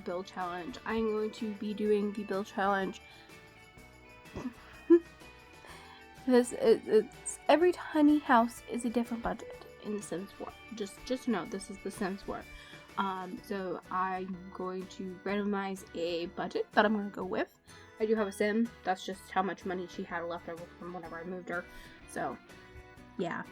build challenge. I'm going to be doing the build challenge. Because it's every tiny house is a different budget in Sims 4. Just know this is the Sims 4. So I'm going to randomize a budget that I'm going to go with. I do have a sim. That's just how much money she had left over from whenever I moved her. So, yeah.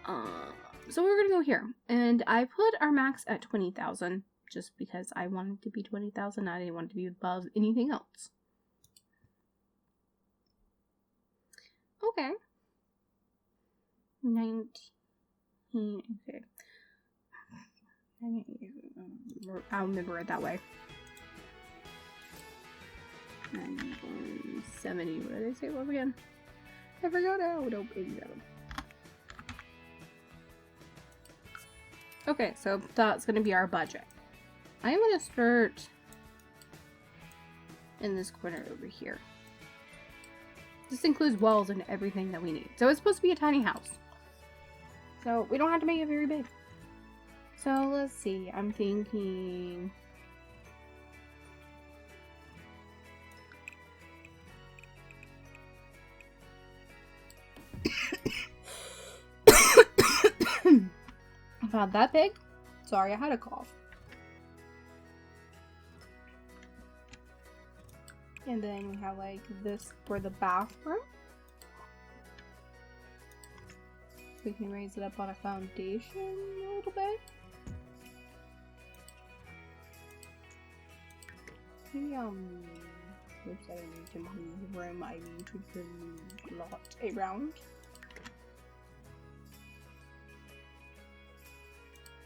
So we're going to go here. And I put our max at 20,000 just because I wanted to be 20,000. I didn't want it to be above anything else. Okay. 19. Okay. I'll remember it that way. 70. What did I say it was again? I forgot how. Nope, 87. Okay, so that's gonna be our budget. I am gonna start in this corner over here. This includes walls and everything that we need. So it's supposed to be a tiny house. So we don't have to make it very big. So let's see, I'm thinking... About that big? Sorry, I had a cough. And then we have like this for the bathroom. We can raise it up on a foundation a little bit. Maybe oops, I don't need to move the room. I need to move a lot around.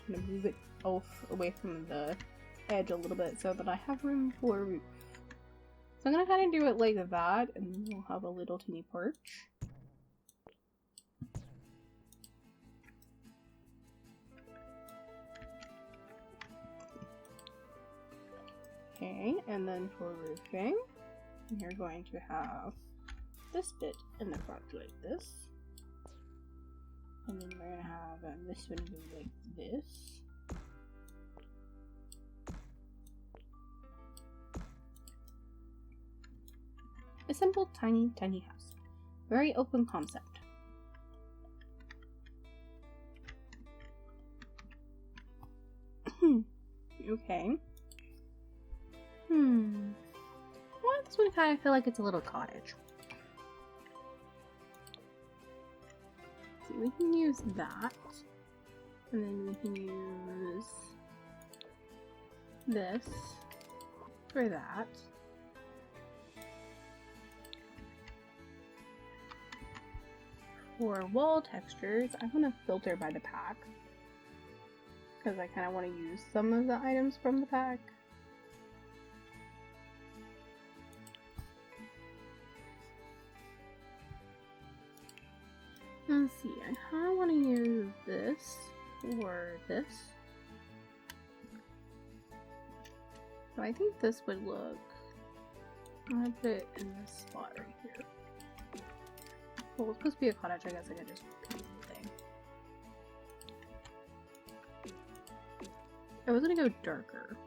I'm gonna move it off away from the edge a little bit so that I have room for a roof. So I'm gonna kind of do it like that, and then we'll have a little teeny porch. Okay, and then for roofing, you're going to have this bit in the front like this. And then we're going to have this window like this. A simple, tiny house. Very open concept. Okay. Well, this one kind of feel like it's a little cottage. See, we can use that. And then we can use this for that. For wall textures, I want to filter by the pack. Because I kind of want to use some of the items from the pack. Let's see, I kind of want to use this or this. So I think this would look... I'm going to put it in this spot right here. Well, it's supposed to be a cottage, I guess I could just paint the thing. I was going to go darker.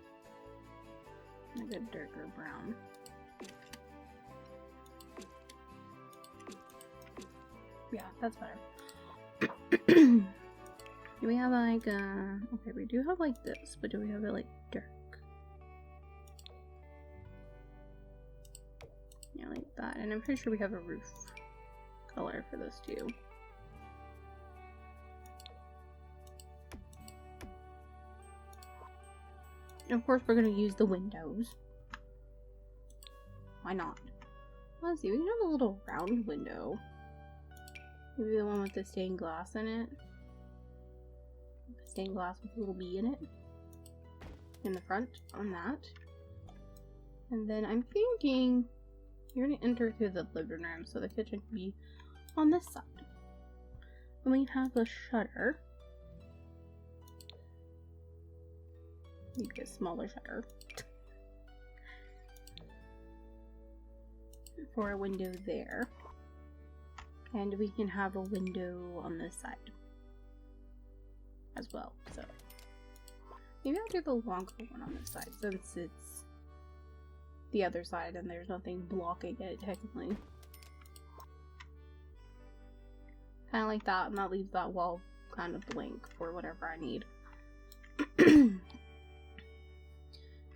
Like a darker brown. Yeah, that's better. Do we have like okay, we do have like this, but do we have it like dark? Yeah, like that. And I'm pretty sure we have a roof color for this too. And of course we're gonna use the windows. Why not? Let's see, we can have a little round window. Maybe the one with the stained glass in it. Stained glass with a little bee in it. In the front, on that. And then I'm thinking you're gonna enter through the living room, so the kitchen can be on this side. And we have the shutter. Maybe a smaller shutter. For a window there. And we can have a window on this side as well. So Maybe I'll do the longer one on this side since it's the other side and there's nothing blocking it technically. Kind of like that, and that leaves that wall kind of blank for whatever I need.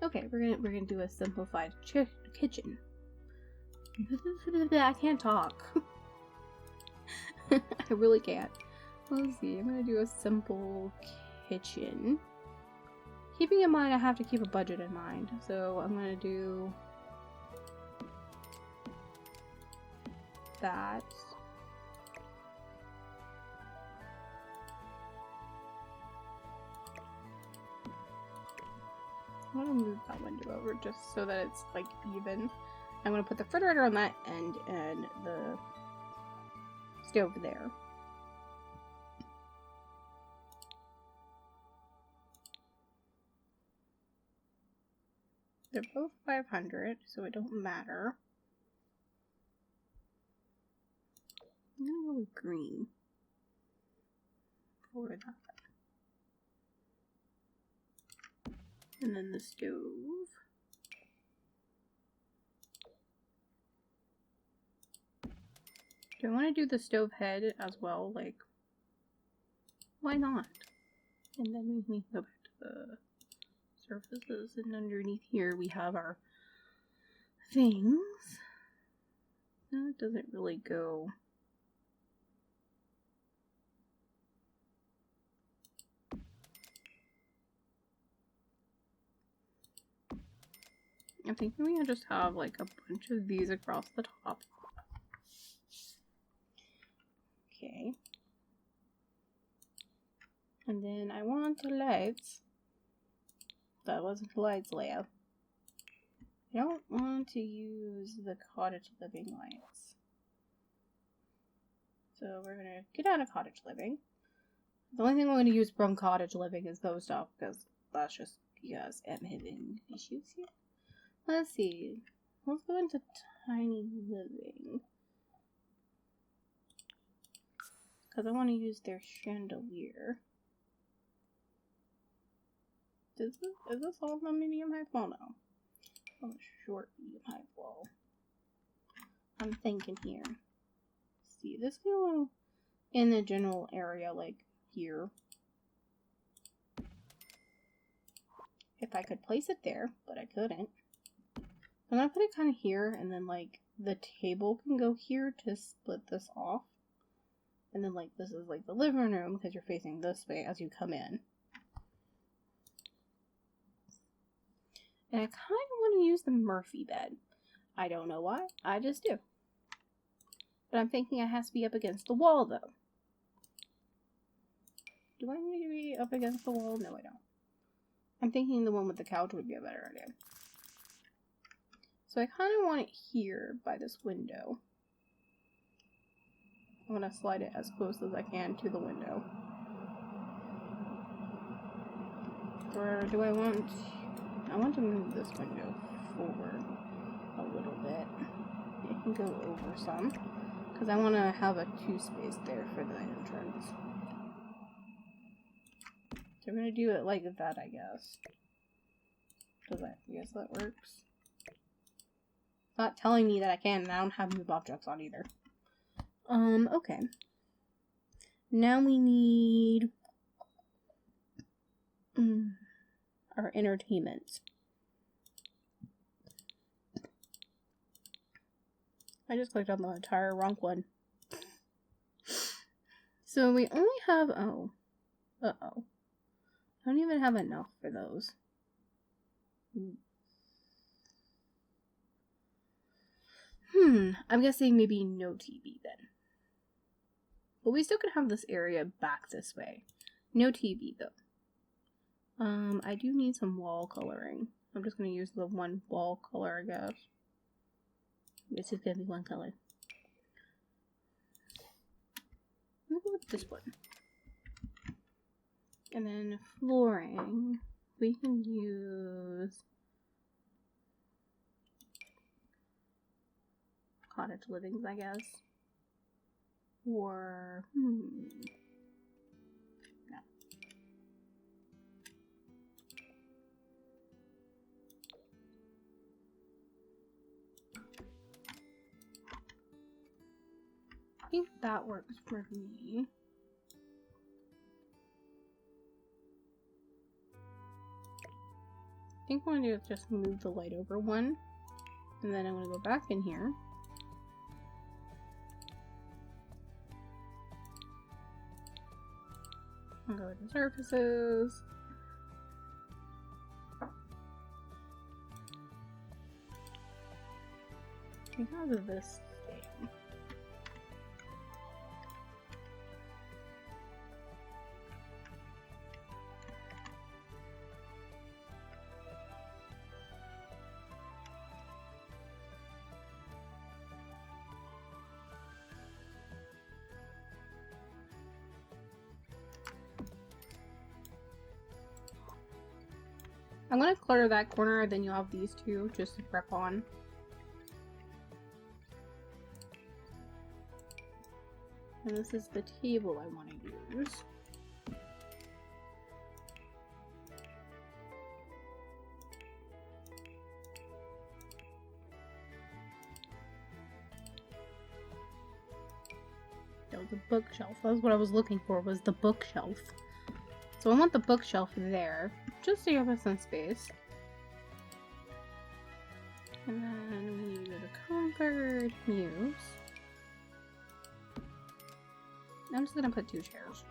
Okay, we're gonna do a simplified kitchen. I can't talk. I really can't. Let's see. I'm gonna do a simple kitchen. Keeping in mind I have to keep a budget in mind, so I'm gonna do that. I'm gonna move that window over just so that it's like even. I'm gonna put the refrigerator on that end and the stove there. They're both 500, so it don't matter. I'm gonna go with green for that. And then the stove. Do I want to do the stove head as well? Like, why not? And then we need to go back to the surfaces, and underneath here we have our things. No, it doesn't really go. I'm thinking we can just have like a bunch of these across the top. Okay. And then I want the lights. That wasn't the lights layout. I don't want to use the cottage living lights. So we're gonna get out of cottage living. The only thing I'm gonna use from cottage living is those stuff, because that's just because I'm having issues here. Let's see. Let's go into tiny living. Because I want to use their chandelier. Is this all the medium height wall now? Oh, short medium height wall. I'm thinking here. Let's see, this can go in the general area, like here. If I could place it there, but I couldn't. I'm gonna put it kind of here, and then like the table can go here to split this off. And then like this is like the living room because you're facing this way as you come in. And I kind of want to use the Murphy bed. I don't know why, I just do. But I'm thinking it has to be up against the wall though. Do I need to be up against the wall? No, I don't. I'm thinking the one with the couch would be a better idea. So I kind of want it here by this window. I want to slide it as close as I can to the window. Or do I want to move this window forward a little bit. It can go over some, because I want to have a 2 space there for the entrance. So I'm going to do it like that, I guess. I guess that works. It's not telling me that I can, and I don't have move objects on either. Okay. Now we need our entertainment. I just clicked on the entire wrong one. So we only have, I don't even have enough for those. I'm guessing maybe no TV then. But we still could have this area back this way. No TV though. I do need some wall coloring. I'm just gonna use the one wall color, I guess. This is gonna be one color. I'm gonna go with this one. And then flooring, we can use cottage livings, I guess. Or, no. think that works for me. I think what I'm going to do is just move the light over one. And then I'm going to go back in here. I'll go to surfaces. Because of this thing. I'm gonna clutter that corner, then you'll have these two just to prep on. And this is the table I want to use. That was a bookshelf. That's what I was looking for, was the bookshelf. So I want the bookshelf there, just to give us some space. And then we go to Conquered, Muse. I'm just gonna put 2 chairs.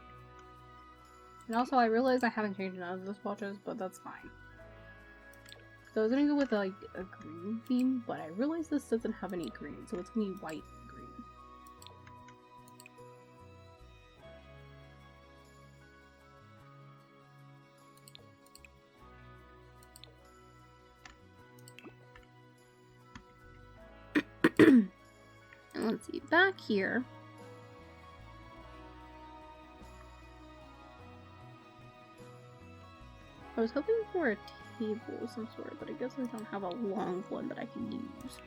And also, I realize I haven't changed none of the swatches, but that's fine. So I was gonna go with like a green theme, but I realize this doesn't have any green, so it's gonna be white and green. And let's see, back here. I was hoping for a table of some sort, but I guess I don't have a long one that I can use.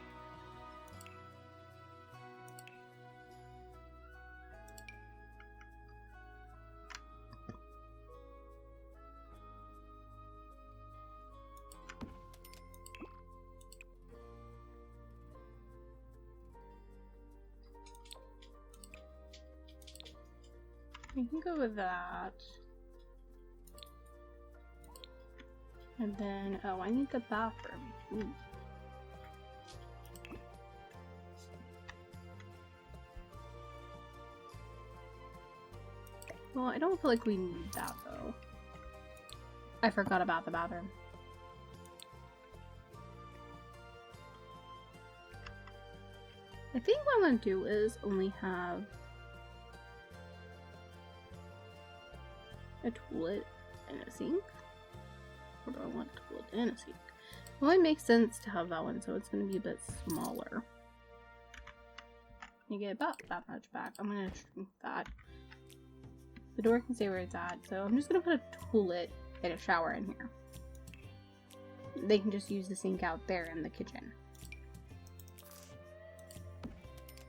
We can go with that. And then, oh, I need the bathroom. Ooh. Well, I don't feel like we need that, though. I forgot about the bathroom. I think what I'm going to do is only have a toilet and a sink. Or do I want a toilet and a sink? Well, it makes sense to have that one, so it's going to be a bit smaller. You get about that much back. I'm going to shrink that. The door can stay where it's at, so I'm just going to put a toilet and a shower in here. They can just use the sink out there in the kitchen.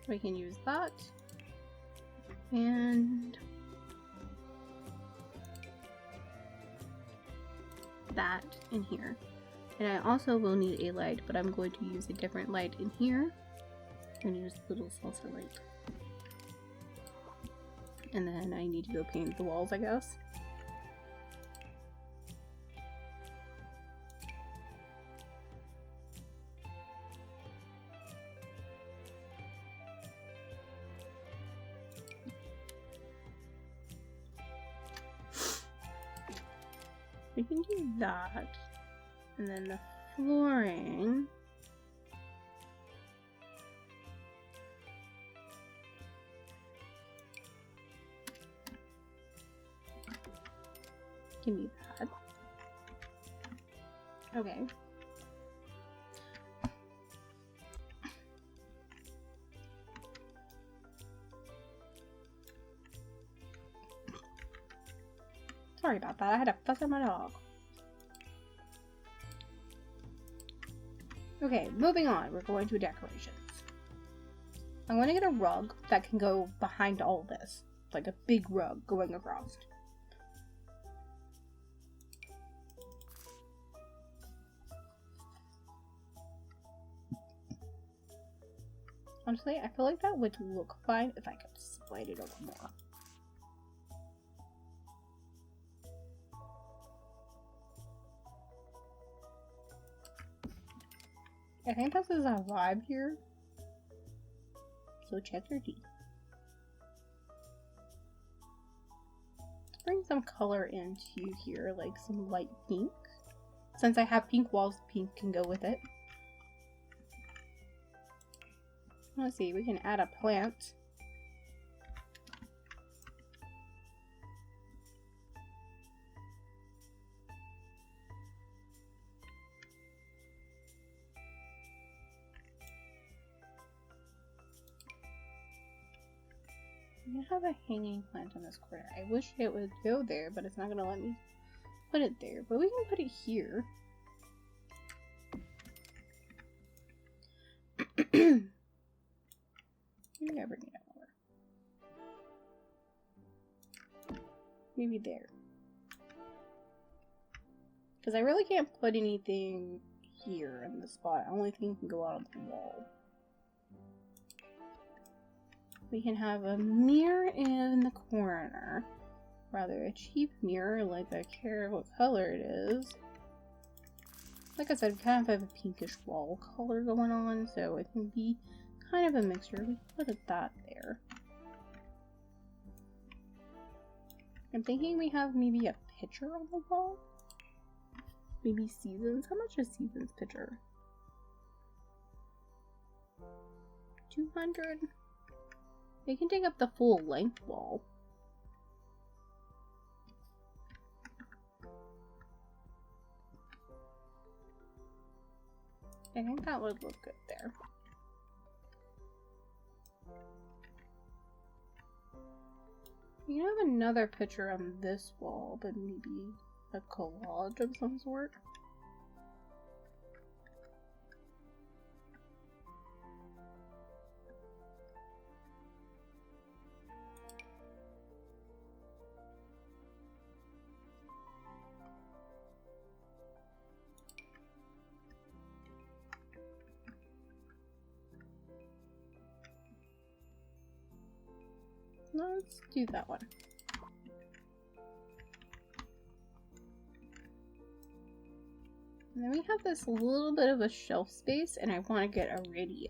We can use that. And that in here. And I also will need a light, but I'm going to use a different light in here. I'm going to use the little salsa light. And then I need to go paint the walls, I guess. We can do that. And then the flooring. Can be that. Okay. Sorry about that. I had to fuss at my dog. Okay, moving on. We're going to decorations. I'm going to get a rug that can go behind all this. It's like a big rug going across. Honestly, I feel like that would look fine if I could slide it over more. I think this is a vibe here. So check your D. Let's bring some color into here, like some light pink. Since I have pink walls, pink can go with it. Let's see, we can add a plant. I'm gonna have a hanging plant on this corner. I wish it would go there, but it's not gonna let me put it there. But we can put it here. Maybe I bring it over. Maybe there. Because I really can't put anything here in the spot. Only thing can go out on the wall. We can have a mirror in the corner. Rather a cheap mirror, like I care what color it is. Like I said, we kind of have a pinkish wall color going on, so it can be kind of a mixture. We can put that there. I'm thinking we have maybe a picture on the wall. Maybe Seasons. How much is Seasons picture? 200? They can take up the full length wall. I think that would look good there. You can have another picture on this wall, but maybe a collage of some sort. Let's do that one. And then we have this little bit of a shelf space, and I want to get a radio.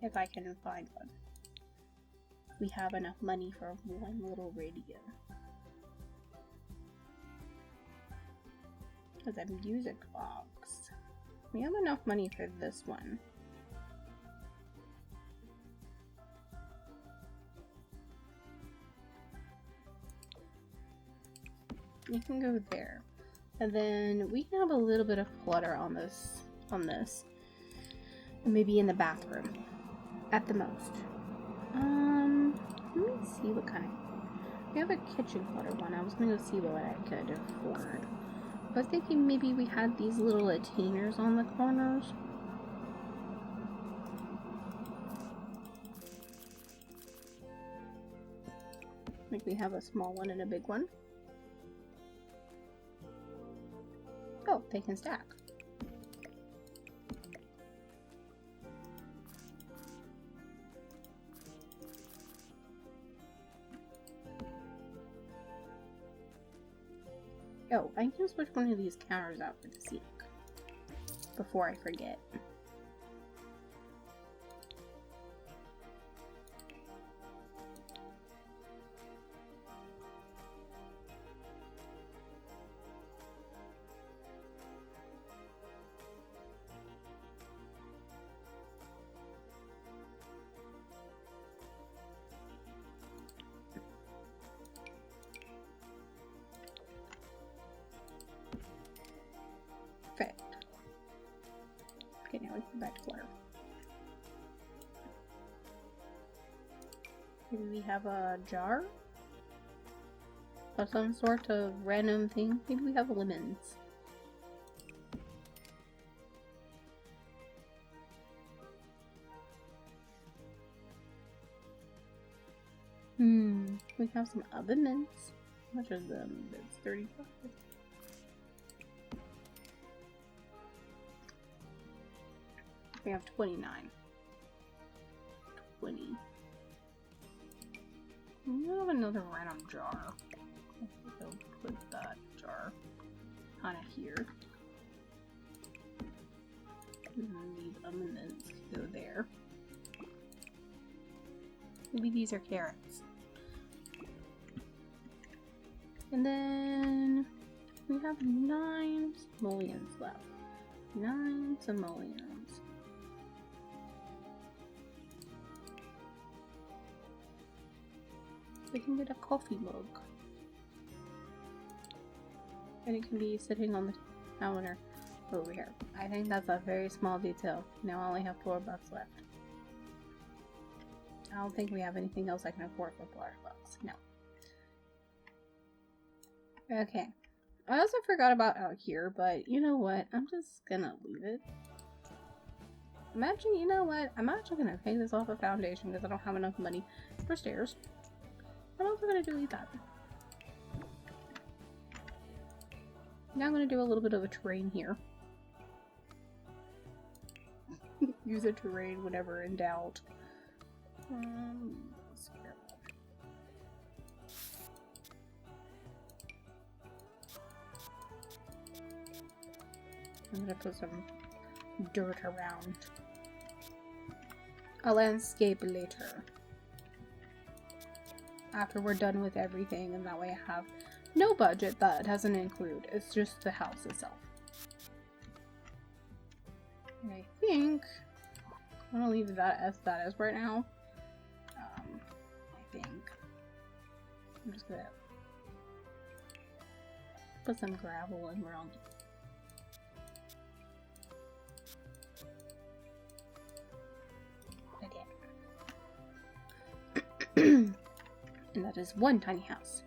If I can find one. We have enough money for one little radio. Because a music box. We have enough money for this one. You can go there. And then we can have a little bit of clutter on this. And maybe in the bathroom. At the most. Let me see what kind of... We have a kitchen clutter one. I was gonna go see what I could afford. I was thinking maybe we had these little attainers on the corners. Like we have a small one and a big one. Oh, they can stack. Oh, I can switch one of these counters out for the sink before I forget. Perfect. Okay, now we can go back to clutter. Maybe we have a jar? Or some sort of random thing. Maybe we have lemons. We have some oven mints. How much is them? It's 35. We have 29. 20. We have another random jar. I think I'll put that jar kind of here. And these onions go there. Maybe these are carrots. And then we have 9 simoleons left. 9 simoleons. We can get a coffee mug. And it can be sitting on the counter over here. I think that's a very small detail. Now I only have $4 left. I don't think we have anything else I can afford for $4. No. Okay. I also forgot about out here, but you know what? I'm just gonna leave it. Imagine, you know what? I'm actually gonna pay this off a foundation because I don't have enough money for stairs. I'm also gonna delete that. Now I'm gonna do a little bit of a terrain here. Use a terrain whenever in doubt. I'm gonna put some dirt around. A landscape later. After we're done with everything, and that way I have no budget that doesn't include. It's just the house itself. And I think I'm gonna leave that as that is right now. I think I'm just gonna put some gravel in around. And that is one tiny house.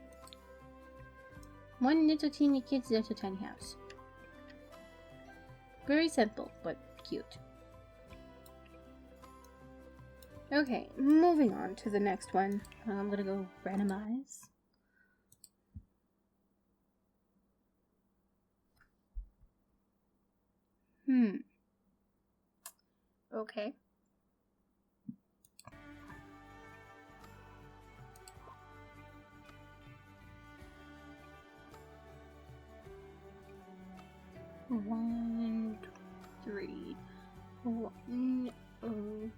One little teeny kid's little tiny house. Very simple, but cute. Okay, moving on to the next one. I'm gonna go randomize. Okay. One, 3, 1, oh.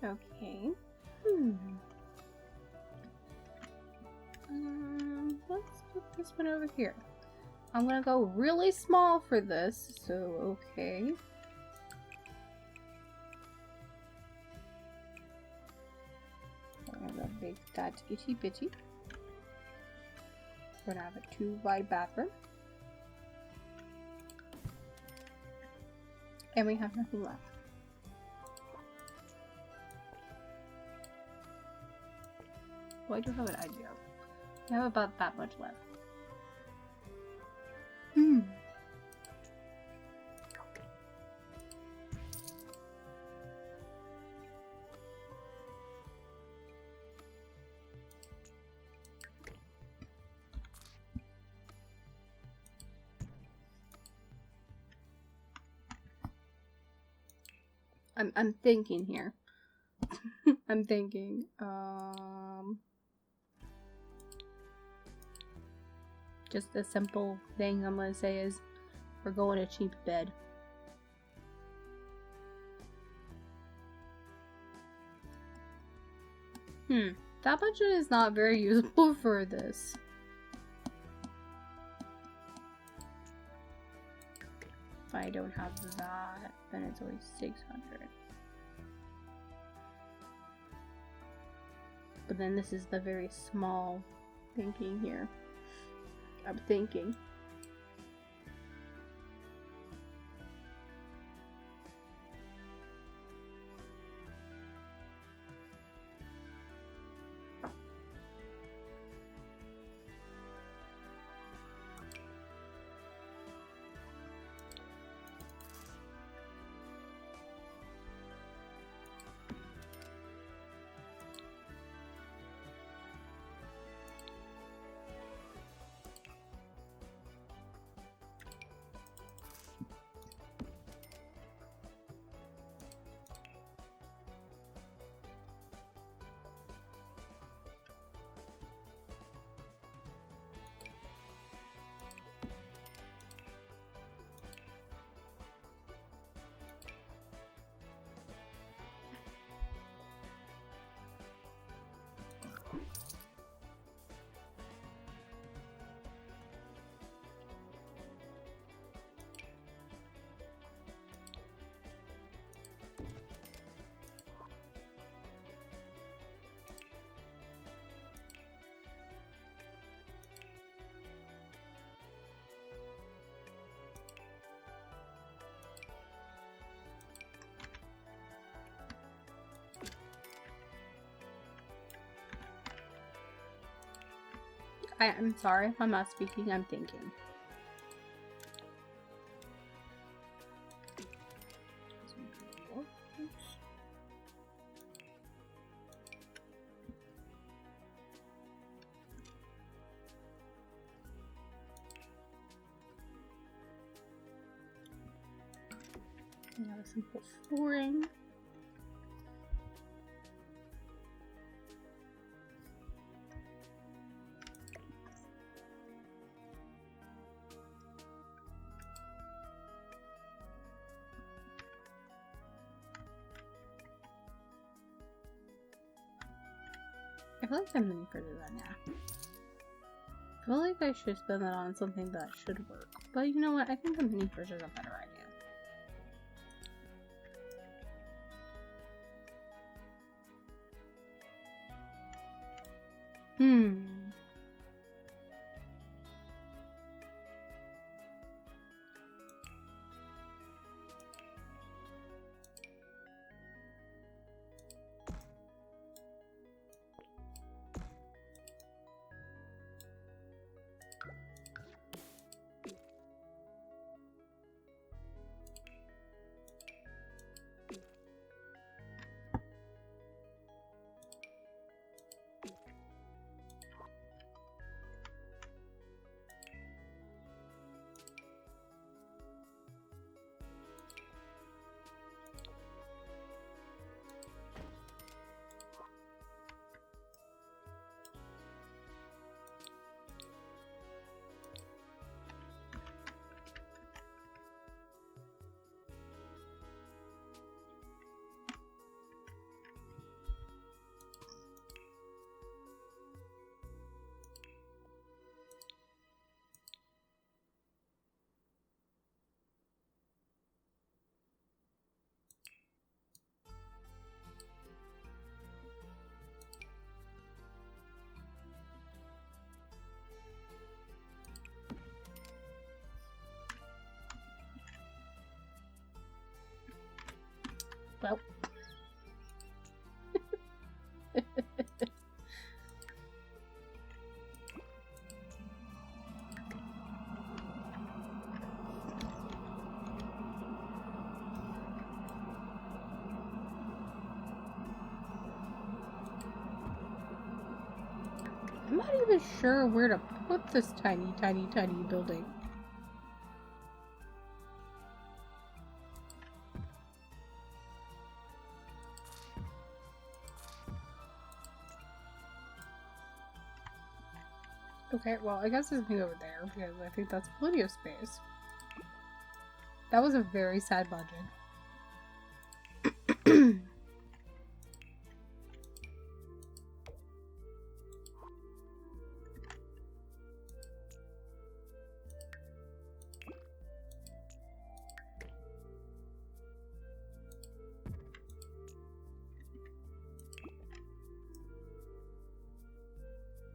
Okay. Let's put this one over here. I'm gonna go really small for this, so okay. I'm gonna make that itty bitty. We're gonna have a 2-wide bathroom. And we have nothing left. Well, I do have an idea. We have about that much left. I'm thinking here. I'm thinking, just a simple thing I'm gonna say is we're going a cheap bed. That budget is not very usable for this. If I don't have that, then it's only 600. But then this is the very small thinking here. I'm thinking. I'm sorry if I'm not speaking, I'm thinking. Now simple flooring. I feel like I'm looking for that now. I feel like I should spend that on something that should work. But you know what? I think the mini fridge is a better idea. Well. I'm not even sure where to put this tiny building. Okay, well, I guess there's something over there, because I think that's plenty of space. That was a very sad budget.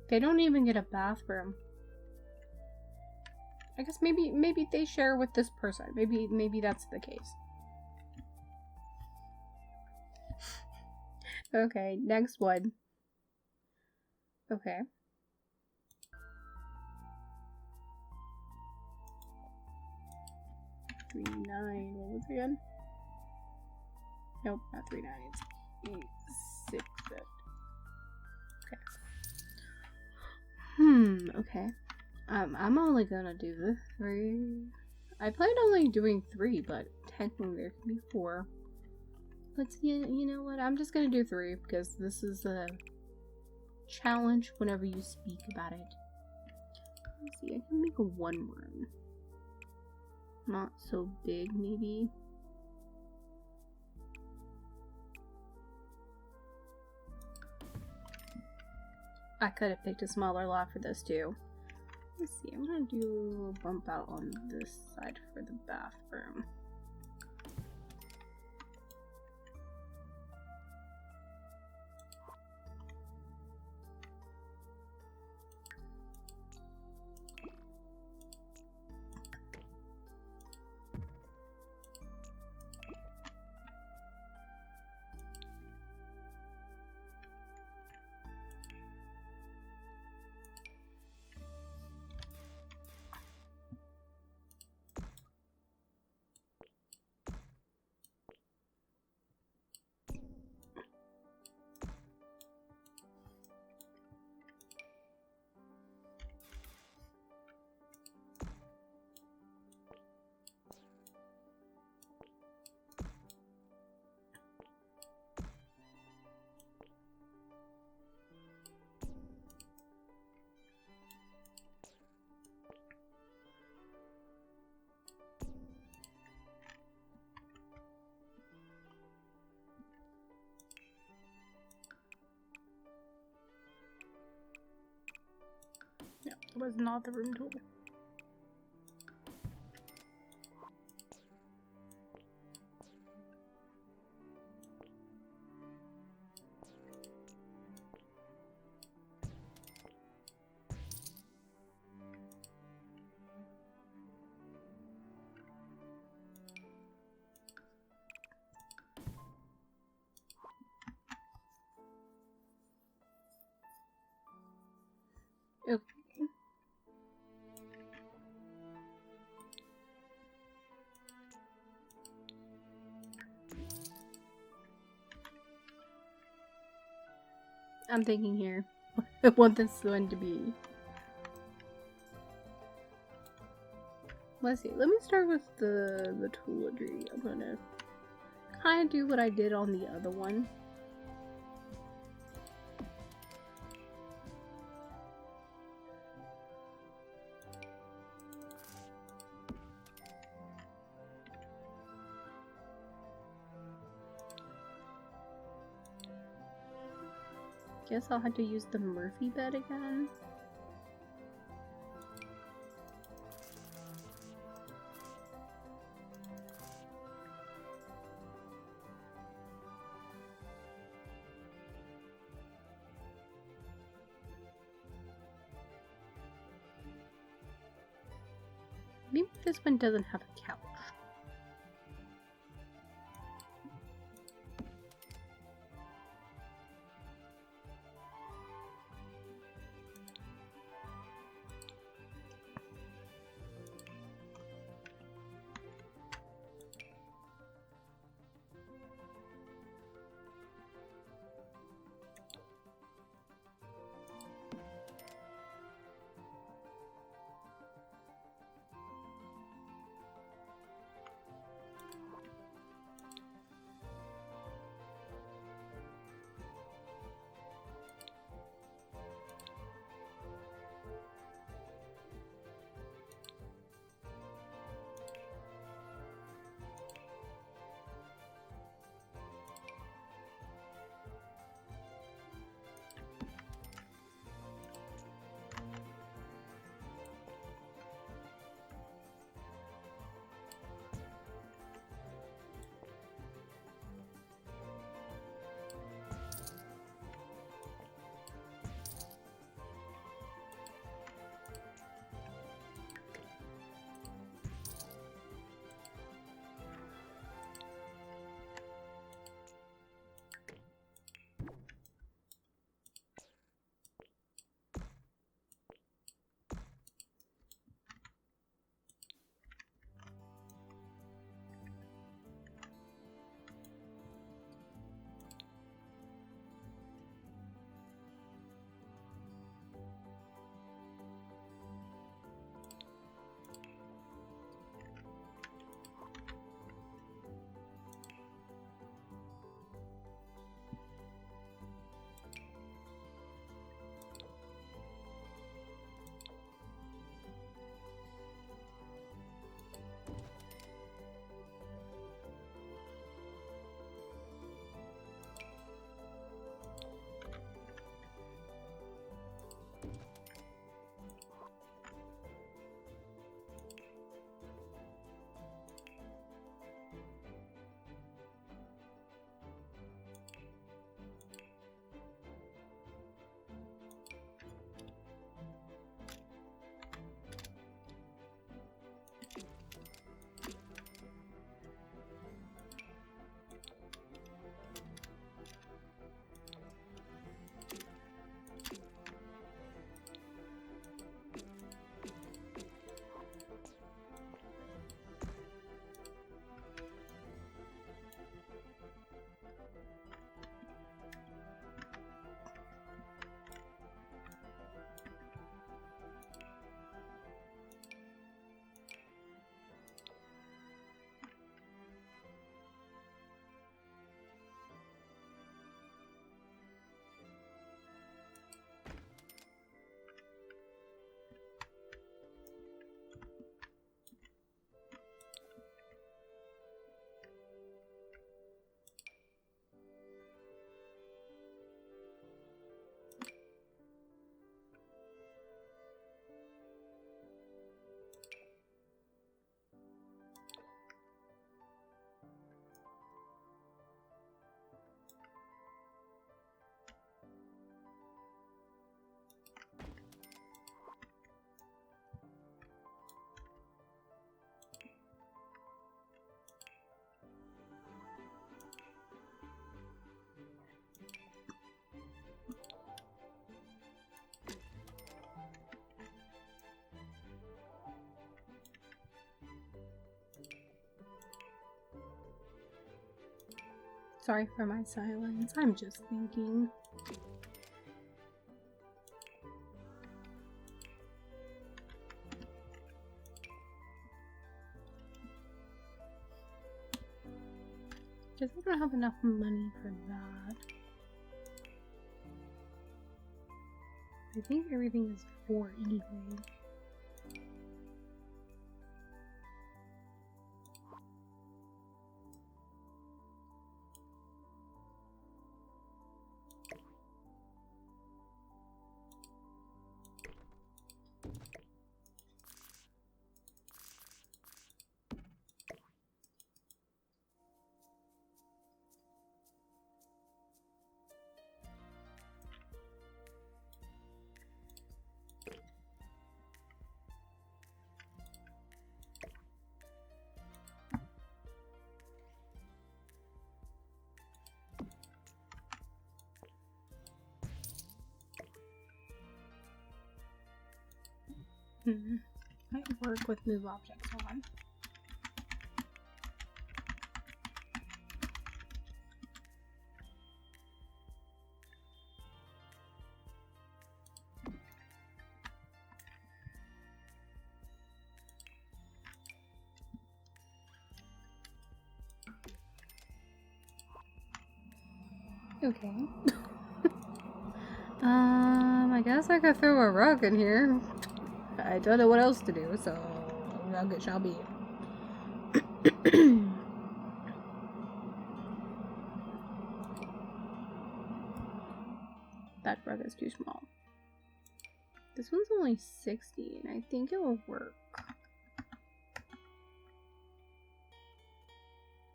They don't even get a bathroom. I guess maybe they share with this person. Maybe that's the case. Okay, next one. Okay. Three, 9. What was it again? Nope, not 3, 9. It's 8, 6, 7. Okay. I'm only gonna do the 3. I planned only doing 3, but technically there can be 4. Let's you know what? I'm just gonna do 3 because this is a challenge whenever you speak about it. Let's see, I can make a 1 room. Not so big, maybe. I could have picked a smaller lot for this too. Let's see, I'm gonna do a bump out on this side for the bathroom. was not the room tool. Okay. I'm thinking here. I want this one to be. Let's see. Let me start with the toiletry. I'm gonna kind of do what I did on the other one. Guess I'll have to use the Murphy bed again. Maybe this one doesn't have a couch. Sorry for my silence. I'm just thinking. Because I don't have enough money for that. I think everything is 4 anyway. Might work with move objects on. Okay. I guess I could throw a rug in here. I don't know what else to do, so rug it shall be. That rug is too small. This one's only 60, and I think it will work.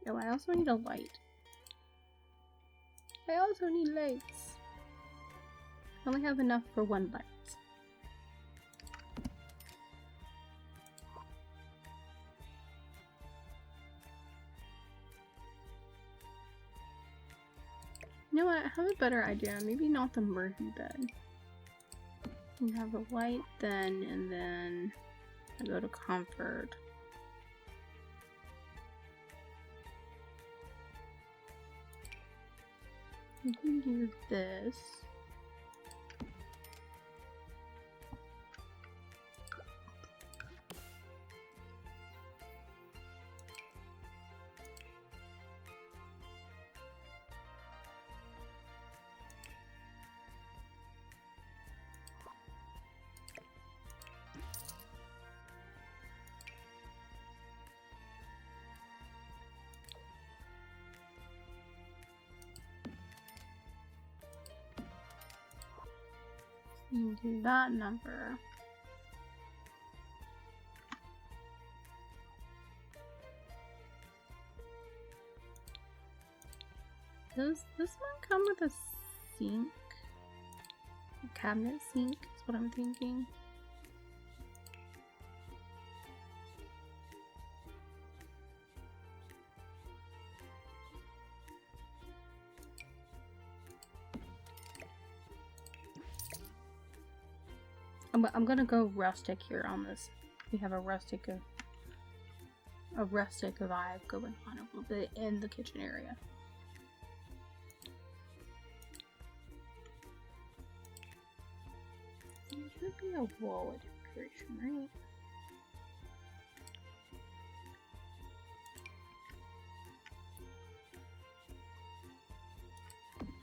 Oh, I also need a light. I also need lights. I only have enough for 1 light. You know what? I have a better idea. Maybe not the Murphy bed. We have a light then, and then I go to comfort. We can do this. You do that number. Does this one come with a sink? A cabinet sink is what I'm thinking. I'm gonna go rustic here on this. We have a rustic vibe going on a little bit in the kitchen area. There should be a wall with decoration, right?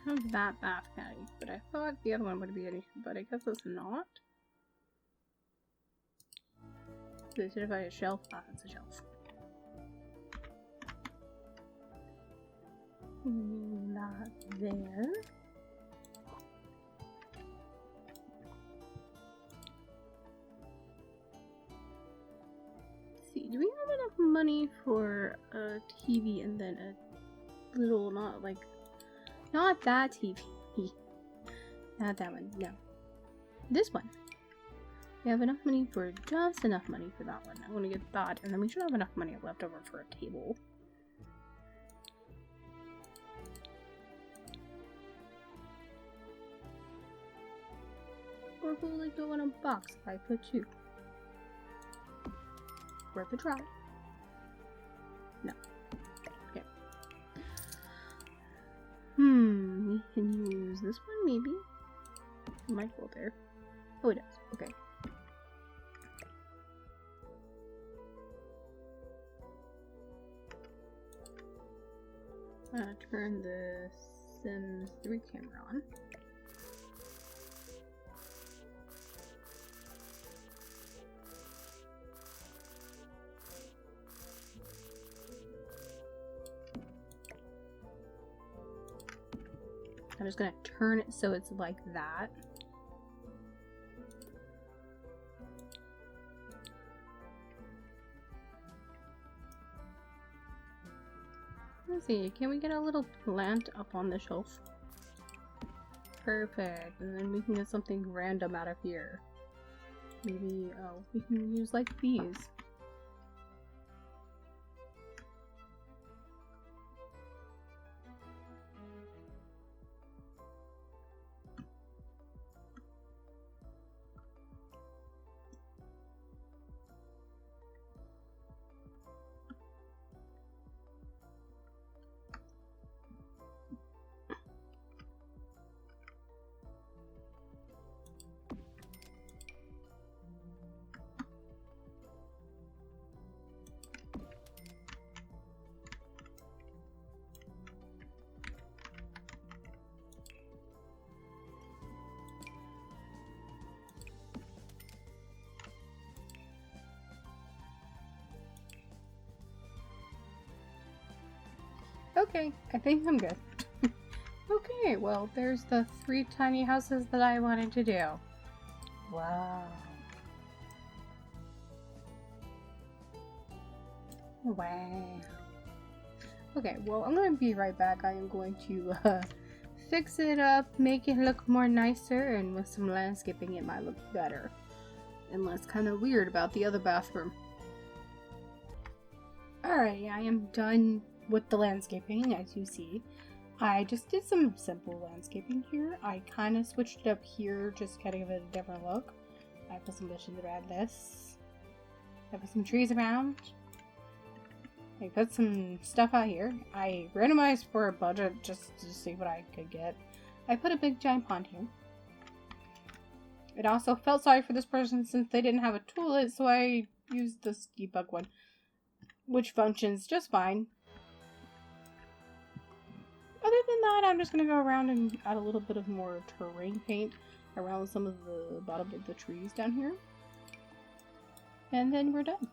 I have that bath caddy, but I thought the other one would be anything, but I guess it's not. So instead of a shelf, it's a shelf. Not there. Let's see, do we have enough money for a TV and then a little, not that TV. Not that one, no. This one. We have enough money for just enough money for that one. I want to get that, and then we should have enough money left over for a table. Or will it go in a box if I put 2? Worth a try. No. Okay. this one, maybe? It might go there. Oh, it does. Okay. Turn the Sims 3 camera on. I'm just gonna turn it so it's like that. Let's see, can we get a little plant up on the shelf? Perfect, and then we can get something random out of here. Maybe, oh, we can use like these. Okay, I think I'm good. Okay, well, there's the 3 tiny houses that I wanted to do. Wow. Wow. Okay, well, I'm gonna be right back. I am going to fix it up, make it look more nicer, and with some landscaping it might look better. And less kind of weird about the other bathroom. Alright, I am done with the landscaping, as you see. I just did some simple landscaping here. I kind of switched it up here, just kind of give it a different look. I put some bushes around this. I put some trees around. I put some stuff out here. I randomized for a budget just to see what I could get. I put a big giant pond here. It also felt sorry for this person since they didn't have a toilet, so I used the ski bug one, which functions just fine. Other than that, I'm just going to go around and add a little bit of more terrain paint around some of the bottom of the trees down here. And then we're done.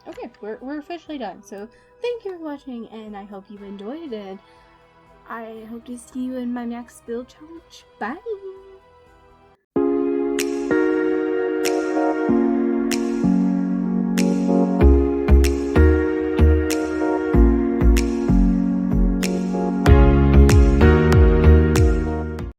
Okay, we're officially done. So thank you for watching, and I hope you enjoyed it. I hope to see you in my next build challenge. Bye!